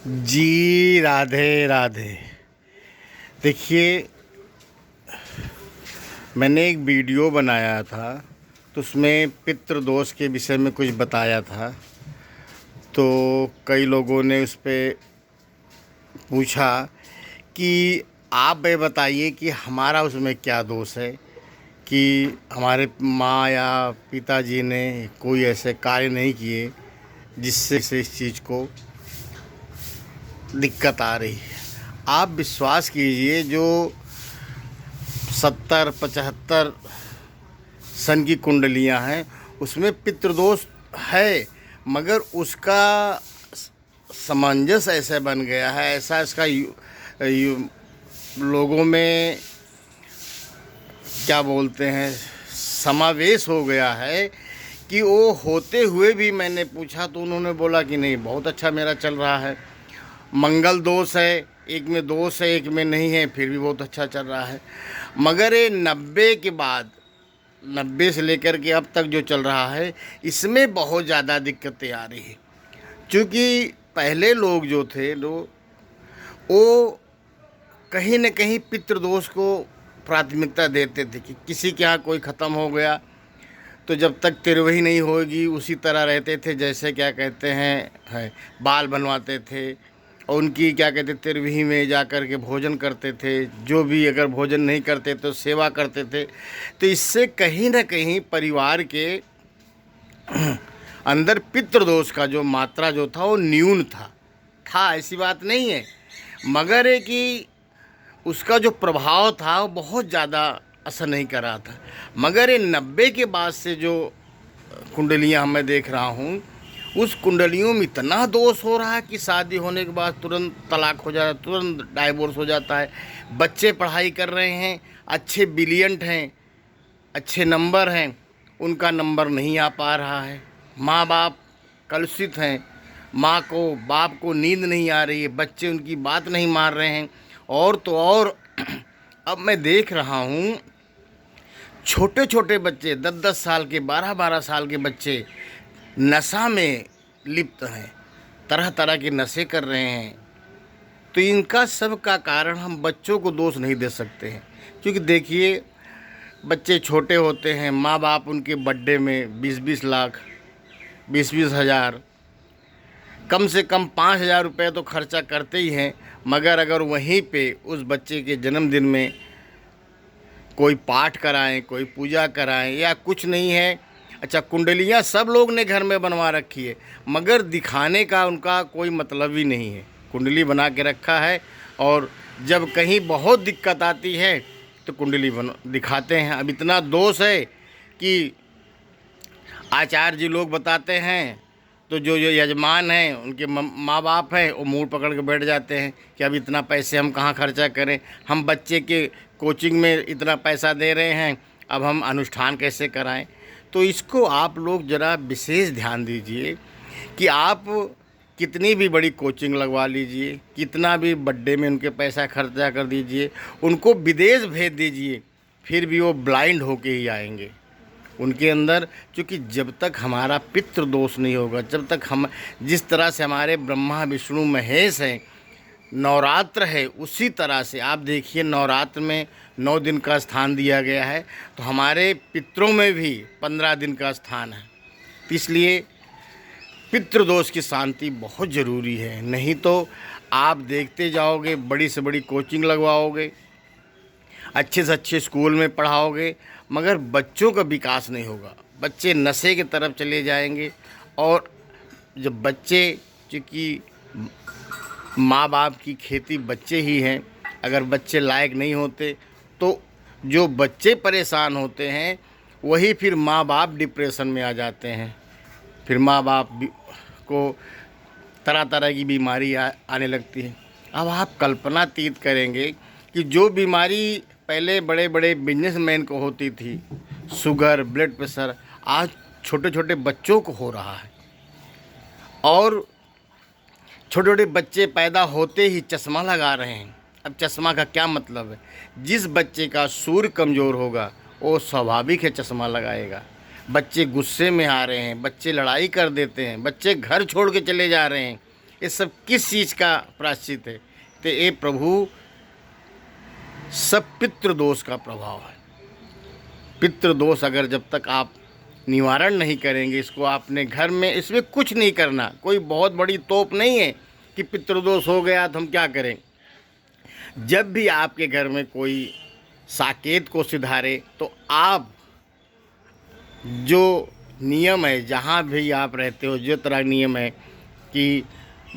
जी राधे राधे। देखिए, मैंने एक वीडियो बनाया था तो उसमें पितृदोष के विषय में कुछ बताया था। तो कई लोगों ने उस पे पूछा कि आप ये बताइए कि हमारा उसमें क्या दोष है कि हमारे माँ या पिताजी ने कोई ऐसे कार्य नहीं किए जिससे से इस चीज़ को दिक्कत आ रही है। आप विश्वास कीजिए, जो 70-75 सन की कुंडलियां हैं उसमें पितृदोष है, मगर उसका सामंजस्य ऐसे बन गया है, ऐसा इसका लोगों में क्या बोलते हैं समावेश हो गया है कि वो होते हुए भी मैंने पूछा तो उन्होंने बोला कि नहीं, बहुत अच्छा मेरा चल रहा है। मंगल दोष है, एक में दोष है एक में नहीं है, फिर भी बहुत अच्छा चल रहा है। मगर ये 90 के बाद, 90 से लेकर के अब तक जो चल रहा है, इसमें बहुत ज़्यादा दिक्कतें आ रही है। क्योंकि पहले लोग जो थे वो कहीं न कहीं पितृदोष को प्राथमिकता देते थे कि किसी के यहाँ कोई ख़त्म हो गया तो जब तक तिरवही नहीं होगी उसी तरह रहते थे, जैसे क्या कहते हैं बाल बनवाते थे और उनकी क्या कहते तिरवही में जा कर के भोजन करते थे। जो भी अगर भोजन नहीं करते तो सेवा करते थे। तो इससे कहीं ना कहीं परिवार के अंदर पितृदोष का जो मात्रा जो था वो न्यून था ऐसी बात नहीं है, मगर है कि उसका जो प्रभाव था वो बहुत ज़्यादा असर नहीं कर रहा था। मगर ये 90 के बाद से जो कुंडलियाँ मैं देख रहा हूँ, उस कुंडलियों में इतना दोष हो रहा है कि शादी होने के बाद तुरंत तलाक हो जाता है, तुरंत डाइवोर्स हो जाता है। बच्चे पढ़ाई कर रहे हैं, अच्छे ब्रिलियंट हैं, अच्छे नंबर हैं, उनका नंबर नहीं आ पा रहा है। माँ बाप कलुषित हैं, माँ को बाप को नींद नहीं आ रही है, बच्चे उनकी बात नहीं मान रहे हैं। और तो और अब मैं देख रहा हूँ छोटे छोटे बच्चे 10-10 साल के, 12-12 साल के बच्चे नशा में लिप्त हैं, तरह तरह के नशे कर रहे हैं। तो इनका सब का कारण हम बच्चों को दोष नहीं दे सकते हैं। क्योंकि देखिए, बच्चे छोटे होते हैं, माँ बाप उनके बर्थडे में 20-20 लाख, 20-20 हज़ार, कम से कम 5,000 रुपये तो खर्चा करते ही हैं। मगर अगर वहीं पे उस बच्चे के जन्मदिन में कोई पाठ कराएं, कोई पूजा कराएं या कुछ नहीं है, अच्छा कुंडलियाँ सब लोग ने घर में बनवा रखी है, मगर दिखाने का उनका कोई मतलब ही नहीं है। कुंडली बना के रखा है और जब कहीं बहुत दिक्कत आती है तो कुंडली दिखाते हैं। अब इतना दोष है कि आचार्य जी लोग बताते हैं तो जो यजमान हैं, उनके माँ बाप हैं, वो मुँह पकड़ के बैठ जाते हैं कि अब इतना पैसे हम कहाँ खर्चा करें, हम बच्चे के कोचिंग में इतना पैसा दे रहे हैं, अब हम अनुष्ठान कैसे कराएं। तो इसको आप लोग ज़रा विशेष ध्यान दीजिए कि आप कितनी भी बड़ी कोचिंग लगवा लीजिए, कितना भी बर्थडे में उनके पैसा खर्चा कर दीजिए, उनको विदेश भेज दीजिए, फिर भी वो ब्लाइंड होके ही आएंगे उनके अंदर। क्योंकि जब तक हमारा पितृदोष नहीं होगा, जब तक हम जिस तरह से हमारे ब्रह्मा विष्णु महेश हैं, नवरात्र है, उसी तरह से आप देखिए नवरात्र में 9 दिन का स्थान दिया गया है, तो हमारे पितरों में भी 15 दिन का स्थान है। इसलिए पितृदोष की शांति बहुत ज़रूरी है। नहीं तो आप देखते जाओगे, बड़ी से बड़ी कोचिंग लगवाओगे, अच्छे से अच्छे स्कूल में पढ़ाओगे, मगर बच्चों का विकास नहीं होगा। बच्चे नशे की तरफ चले जाएंगे। और जब बच्चे, चूँकि माँ बाप की खेती बच्चे ही हैं, अगर बच्चे लायक नहीं होते तो जो बच्चे परेशान होते हैं वही फिर माँ बाप डिप्रेशन में आ जाते हैं। फिर माँ बाप को तरह तरह की बीमारी आने लगती है। अब आप कल्पनातीत करेंगे कि जो बीमारी पहले बड़े बड़े बिजनेसमैन को होती थी, शुगर, ब्लड प्रेशर, आज छोटे छोटे बच्चों को हो रहा है। और छोटे छोटे बच्चे पैदा होते ही चश्मा लगा रहे हैं। अब चश्मा का क्या मतलब है? जिस बच्चे का सूर्य कमज़ोर होगा वो स्वाभाविक है चश्मा लगाएगा। बच्चे गुस्से में आ रहे हैं, बच्चे लड़ाई कर देते हैं, बच्चे घर छोड़ के चले जा रहे हैं, ये सब किस चीज़ का प्रायश्चित है? तो ये प्रभु सब पितृदोष का प्रभाव है। पितृदोष अगर जब तक आप निवारण नहीं करेंगे, इसको आपने घर में, इसमें कुछ नहीं करना, कोई बहुत बड़ी तोप नहीं है कि पितृदोष हो गया तो हम क्या करें। जब भी आपके घर में कोई साकेत को सिधारे तो आप जो नियम है, जहाँ भी आप रहते हो, जो तरह नियम है कि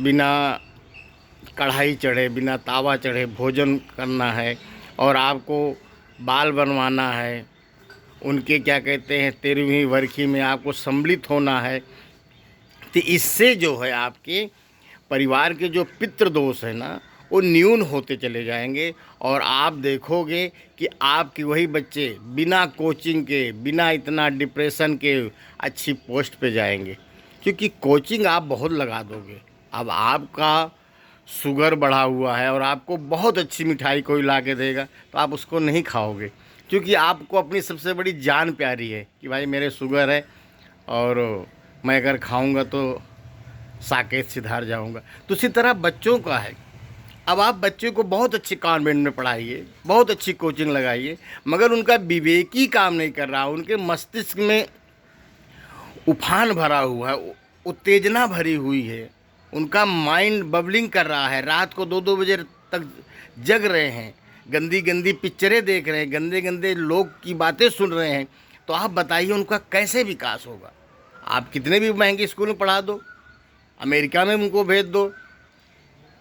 बिना कढ़ाई चढ़े, बिना तावा चढ़े भोजन करना है, और आपको बाल बनवाना है, उनके क्या कहते हैं 13वीं वर्षी में आपको सम्मिलित होना है, तो इससे जो है आपके परिवार के जो पितृदोष है ना, वो न्यून होते चले जाएंगे। और आप देखोगे कि आपके वही बच्चे बिना कोचिंग के, बिना इतना डिप्रेशन के अच्छी पोस्ट पे जाएंगे, क्योंकि कोचिंग आप बहुत लगा दोगे। अब आपका शुगर बढ़ा हुआ है और आपको बहुत अच्छी मिठाई कोई ला के देगा तो आप उसको नहीं खाओगे, क्योंकि आपको अपनी सबसे बड़ी जान प्यारी है कि भाई मेरे शुगर है और मैं अगर खाऊंगा तो साकेत सिधार जाऊंगा। तो उसी तरह बच्चों का है। अब आप बच्चे को बहुत अच्छे कॉन्वेंट में पढ़ाइए, बहुत अच्छी कोचिंग लगाइए, मगर उनका विवेक ही काम नहीं कर रहा, उनके मस्तिष्क में उफान भरा हुआ है, उत्तेजना भरी हुई है, उनका माइंड बबलिंग कर रहा है, रात को 2-2 बजे तक जग रहे हैं, गंदी गंदी पिक्चरें देख रहे हैं, गंदे गंदे लोग की बातें सुन रहे हैं, तो आप बताइए उनका कैसे विकास होगा। आप कितने भी महंगे स्कूल में पढ़ा दो, अमेरिका में उनको भेज दो,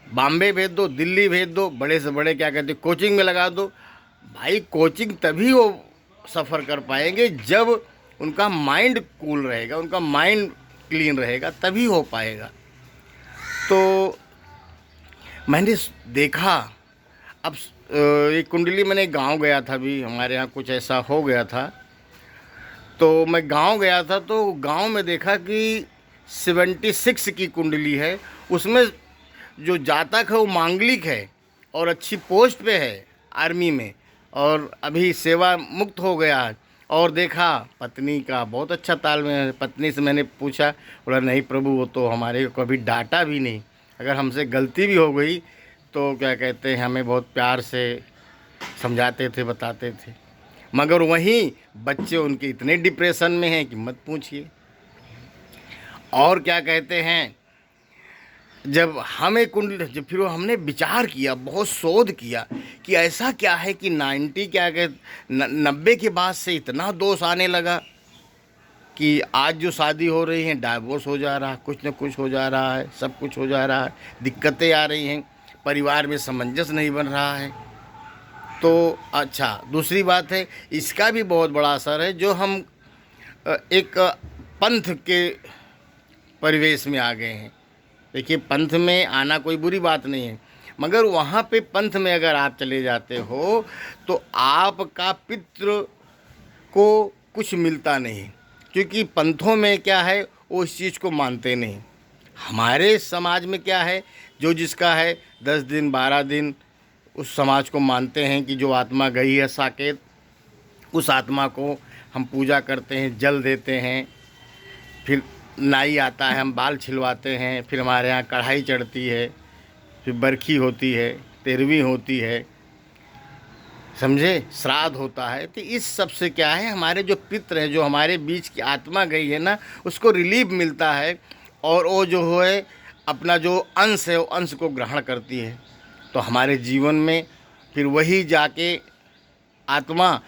बॉम्बे भेज दो, दिल्ली भेज दो, बड़े से बड़े क्या कहते कोचिंग में लगा दो, भाई कोचिंग तभी वो सफ़र कर पाएंगे जब उनका माइंड कूल रहेगा, उनका माइंड क्लीन रहेगा, तभी हो पाएगा। तो मैंने देखा, अब एक कुंडली, मैंने गांव गया था, अभी हमारे यहाँ कुछ ऐसा हो गया था, तो मैं गांव गया था, तो गांव में देखा कि 76 की कुंडली है, उसमें जो जातक है वो मांगलिक है और अच्छी पोस्ट पे है आर्मी में, और अभी सेवा मुक्त हो गया है। और देखा पत्नी का बहुत अच्छा तालमेल है। पत्नी से मैंने पूछा, बोला नहीं प्रभु वो तो हमारे को कभी डांटा भी नहीं, अगर हमसे गलती भी हो गई तो क्या कहते हैं हमें बहुत प्यार से समझाते थे, बताते थे। मगर वहीं बच्चे उनके इतने डिप्रेशन में हैं कि मत पूछिए। और क्या कहते हैं, जब हमें जब फिर हमने विचार किया, बहुत शोध किया कि ऐसा क्या है कि 90 के बाद से इतना दोष आने लगा कि आज जो शादी हो रही हैं डाइवोर्स हो जा रहा है, कुछ न कुछ हो जा रहा है, सब कुछ हो जा रहा है, दिक्कतें आ रही हैं, परिवार में सामंजस्य नहीं बन रहा है। तो अच्छा, दूसरी बात है, इसका भी बहुत बड़ा असर है, जो हम एक पंथ के परिवेश में आ गए हैं। देखिए, पंथ में आना कोई बुरी बात नहीं है, मगर वहाँ पे पंथ में अगर आप चले जाते हो तो आपका पितृ को कुछ मिलता नहीं, क्योंकि पंथों में क्या है वो इस चीज़ को मानते नहीं। हमारे समाज में क्या है, जो जिसका है 10 दिन 12 दिन उस समाज को मानते हैं कि जो आत्मा गई है साकेत, उस आत्मा को हम पूजा करते हैं, जल देते हैं, फिर नाई आता है, हम बाल छिलवाते हैं, फिर हमारे यहाँ कढ़ाई चढ़ती है, फिर बरखी होती है, 13वीं होती है, समझे, श्राद्ध होता है। तो इस सब से क्या है, हमारे जो पितृ हैं, जो हमारे बीच की आत्मा गई है ना, उसको रिलीफ मिलता है, और वो जो है अपना जो अंश है वो अंश को ग्रहण करती है। तो हमारे जीवन में फिर वही जाके आत्मा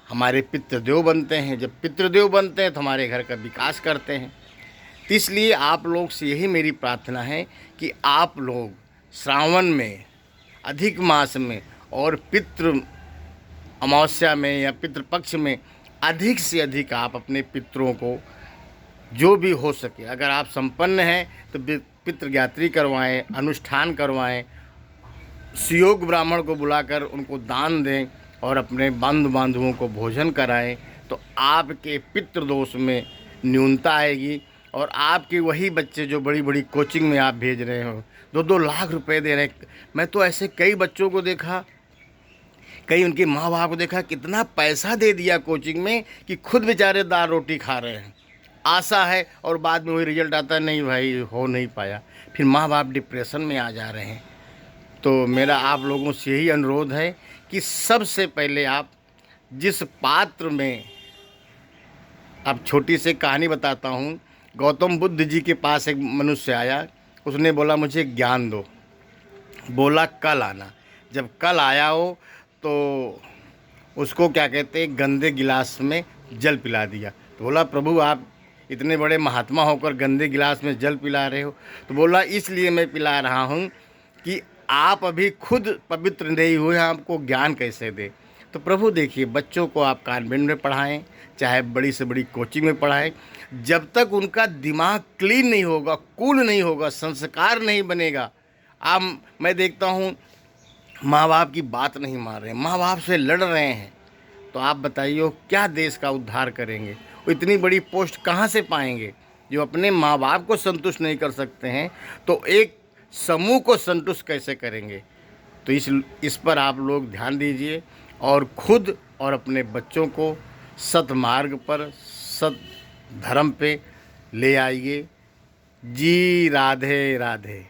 हमारे पितृदेव बनते हैं। जब पितृदेव बनते हैं तो हमारे घर का विकास करते हैं। तो इसलिए आप लोग से यही मेरी प्रार्थना है कि आप लोग श्रावण में, अधिक मास में और पितृ अमावस्या में या पितृपक्ष में अधिक से अधिक आप अपने पितरों को जो भी हो सके, अगर आप संपन्न हैं तो पितृज्ञात्री करवाएं, अनुष्ठान करवाएं, सुयोग ब्राह्मण को बुलाकर उनको दान दें और अपने बंधु बांधवों को भोजन कराएं। तो आपके पितृदोष में न्यूनता आएगी। और आपके वही बच्चे जो बड़ी बड़ी कोचिंग में आप भेज रहे हो, 2-2 लाख रुपए दे रहे हैं। मैं तो ऐसे कई बच्चों को देखा, कई उनके माँ बाप को देखा, कितना पैसा दे दिया कोचिंग में कि खुद बेचारे दाल रोटी खा रहे हैं। आशा है और बाद में वही रिजल्ट आता है, नहीं भाई हो नहीं पाया, फिर माँ बाप डिप्रेशन में आ जा रहे हैं। तो मेरा आप लोगों से यही अनुरोध है कि सबसे पहले आप जिस पात्र में, अब छोटी सी कहानी बताता हूँ। गौतम बुद्ध जी के पास एक मनुष्य आया, उसने बोला मुझे ज्ञान दो, बोला कल आना। जब कल आया हो तो उसको क्या कहते हैं, गंदे गिलास में जल पिला दिया। तो बोला प्रभु आप इतने बड़े महात्मा होकर गंदे गिलास में जल पिला रहे हो? तो बोला इसलिए मैं पिला रहा हूँ कि आप अभी खुद पवित्र नहीं हुए, आपको ज्ञान कैसे दे। तो प्रभु देखिए, बच्चों को आप कॉन्वेंट में पढ़ाएं, चाहे बड़ी से बड़ी कोचिंग में पढ़ाएं, जब तक उनका दिमाग क्लीन नहीं होगा, कूल नहीं होगा, संस्कार नहीं बनेगा। अब मैं देखता हूँ माँ बाप की बात नहीं मान रहे हैं, माँ बाप से लड़ रहे हैं, तो आप बताइए क्या देश का उद्धार करेंगे? वो इतनी बड़ी पोस्ट कहाँ से पाएंगे? जो अपने माँ बाप को संतुष्ट नहीं कर सकते हैं तो एक समूह को संतुष्ट कैसे करेंगे? तो इस पर आप लोग ध्यान दीजिए और खुद और अपने बच्चों को सतमार्ग पर, सत धर्म पे ले आइए। जी राधे राधे।